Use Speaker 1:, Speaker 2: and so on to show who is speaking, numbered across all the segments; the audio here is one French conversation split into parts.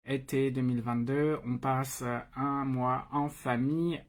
Speaker 1: été 2022, on passe un mois en famille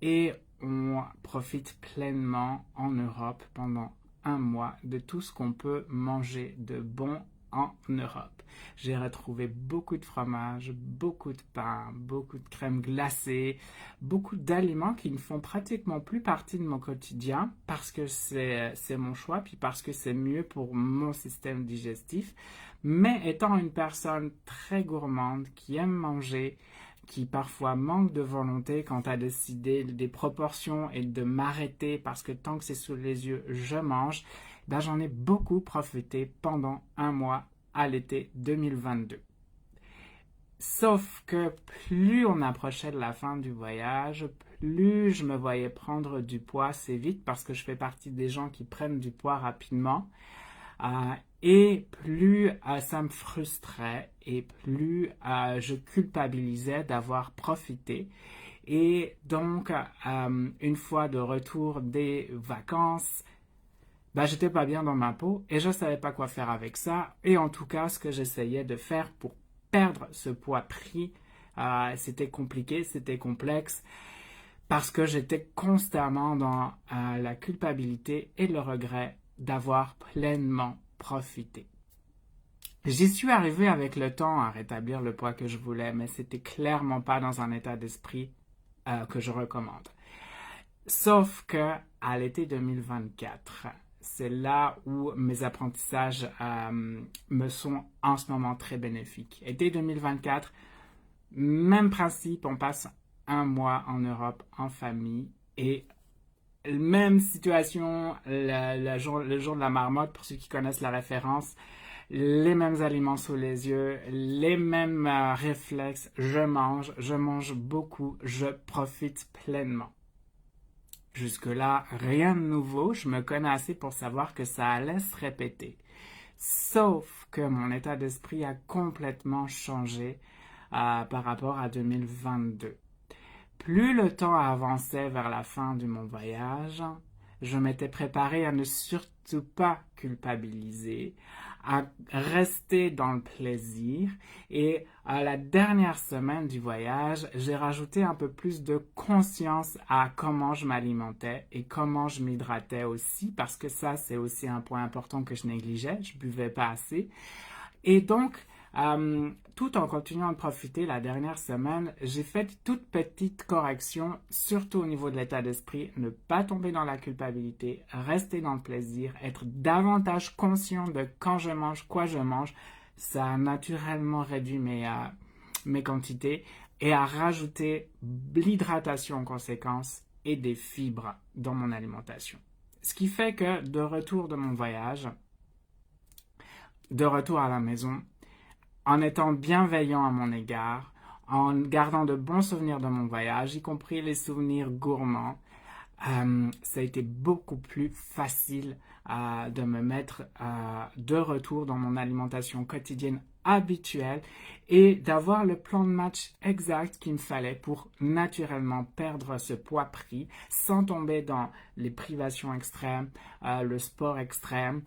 Speaker 1: et on profite pleinement en Europe pendant un mois de tout ce qu'on peut manger de bon en Europe. J'ai retrouvé beaucoup de fromage, beaucoup de pain, beaucoup de crème glacée, beaucoup d'aliments qui ne font pratiquement plus partie de mon quotidien parce que c'est mon choix, puis parce que c'est mieux pour mon système digestif. Mais étant une personne très gourmande, qui aime manger, qui parfois manque de volonté quant à décider des proportions et de m'arrêter parce que tant que c'est sous les yeux, je mange, ben j'en ai beaucoup profité pendant un mois à l'été 2022. Sauf que plus on approchait de la fin du voyage, plus je me voyais prendre du poids assez vite parce que je fais partie des gens qui prennent du poids rapidement. Et plus ça me frustrait et plus je culpabilisais d'avoir profité. Et donc, une fois de retour des vacances, ben, j'étais pas bien dans ma peau et je savais pas quoi faire avec ça. Et en tout cas, ce que j'essayais de faire pour perdre ce poids pris, c'était compliqué, c'était complexe parce que j'étais constamment dans la culpabilité et le regret d'avoir pleinement profité. J'y suis arrivé avec le temps à rétablir le poids que je voulais, mais c'était clairement pas dans un état d'esprit que je recommande. Sauf que à l'été 2024, c'est là où mes apprentissages me sont en ce moment très bénéfiques. Été 2024, même principe, on passe un mois en Europe en famille et même situation, le jour de la marmotte, pour ceux qui connaissent la référence, les mêmes aliments sous les yeux, les mêmes réflexes, je mange beaucoup, je profite pleinement. Jusque-là, rien de nouveau, je me connais assez pour savoir que ça allait se répéter. Sauf que mon état d'esprit a complètement changé par rapport à 2022. Plus le temps avançait vers la fin de mon voyage, je m'étais préparé à ne surtout pas culpabiliser, à rester dans le plaisir et à la dernière semaine du voyage, j'ai rajouté un peu plus de conscience à comment je m'alimentais et comment je m'hydratais aussi parce que ça c'est aussi un point important que je négligeais, je buvais pas assez. Et donc, tout en continuant de profiter la dernière semaine, j'ai fait toutes petites corrections, surtout au niveau de l'état d'esprit, ne pas tomber dans la culpabilité, rester dans le plaisir, être davantage conscient de quand je mange, quoi je mange. Ça a naturellement réduit mes quantités et a rajouté l'hydratation en conséquence et des fibres dans mon alimentation. Ce qui fait que de retour de mon voyage, de retour à la maison, en étant bienveillant à mon égard, en gardant de bons souvenirs de mon voyage, y compris les souvenirs gourmands, ça a été beaucoup plus facile de me mettre de retour dans mon alimentation quotidienne habituelle et d'avoir le plan de match exact qu'il me fallait pour naturellement perdre ce poids pris sans tomber dans les privations extrêmes, le sport extrême.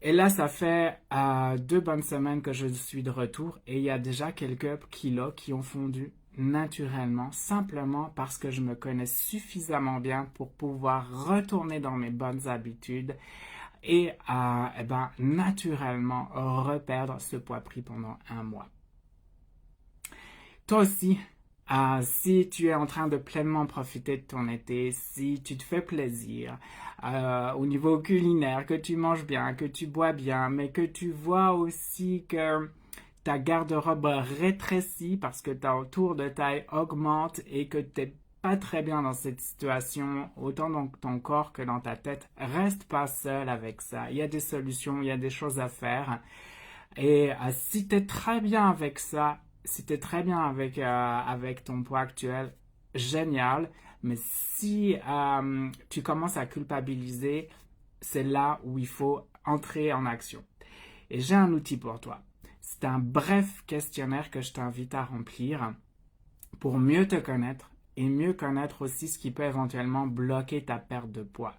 Speaker 1: Et là, ça fait 2 bonnes semaines que je suis de retour et il y a déjà quelques kilos qui ont fondu naturellement, simplement parce que je me connais suffisamment bien pour pouvoir retourner dans mes bonnes habitudes et naturellement reperdre ce poids pris pendant un mois. Toi aussi, si tu es en train de pleinement profiter de ton été, si tu te fais plaisir au niveau culinaire, que tu manges bien, que tu bois bien, mais que tu vois aussi que ta garde-robe rétrécit parce que ta tour de taille augmente et que tu n'es pas très bien dans cette situation, autant dans ton corps que dans ta tête, reste pas seul avec ça. Il y a des solutions, il y a des choses à faire. Et si tu es très bien avec ça, si tu es très bien avec ton poids actuel, génial. Mais si tu commences à culpabiliser, c'est là où il faut entrer en action. Et j'ai un outil pour toi. C'est un bref questionnaire que je t'invite à remplir pour mieux te connaître et mieux connaître aussi ce qui peut éventuellement bloquer ta perte de poids.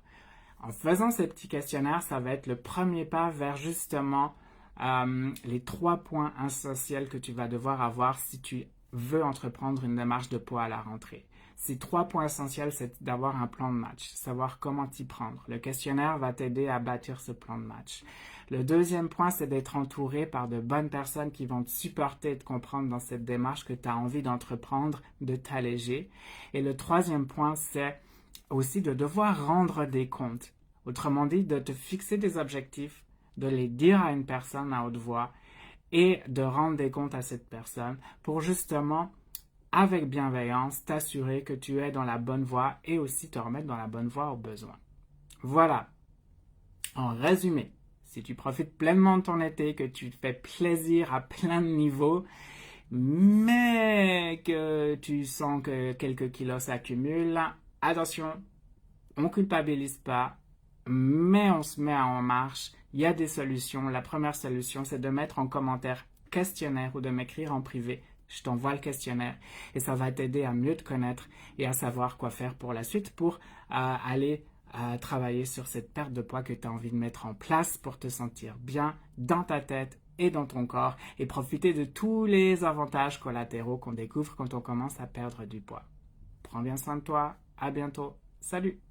Speaker 1: En faisant ce petit questionnaire, ça va être le premier pas vers justement les 3 points essentiels que tu vas devoir avoir si tu veux entreprendre une démarche de poids à la rentrée. Ces 3 points essentiels, c'est d'avoir un plan de match, savoir comment t'y prendre. Le questionnaire va t'aider à bâtir ce plan de match. Le deuxième point, c'est d'être entouré par de bonnes personnes qui vont te supporter et te comprendre dans cette démarche que tu as envie d'entreprendre, de t'alléger. Et le troisième point, c'est aussi de devoir rendre des comptes. Autrement dit, de te fixer des objectifs, de les dire à une personne à haute voix et de rendre des comptes à cette personne pour justement, avec bienveillance, t'assurer que tu es dans la bonne voie et aussi te remettre dans la bonne voie au besoin. Voilà. En résumé, si tu profites pleinement de ton été, que tu te fais plaisir à plein de niveaux, mais que tu sens que quelques kilos s'accumulent, attention, on ne culpabilise pas, mais on se met en marche. Il y a des solutions. La première solution, c'est de mettre en commentaire questionnaire ou de m'écrire en privé. Je t'envoie le questionnaire et ça va t'aider à mieux te connaître et à savoir quoi faire pour la suite pour aller travailler sur cette perte de poids que tu as envie de mettre en place pour te sentir bien dans ta tête et dans ton corps et profiter de tous les avantages collatéraux qu'on découvre quand on commence à perdre du poids. Prends bien soin de toi. À bientôt. Salut!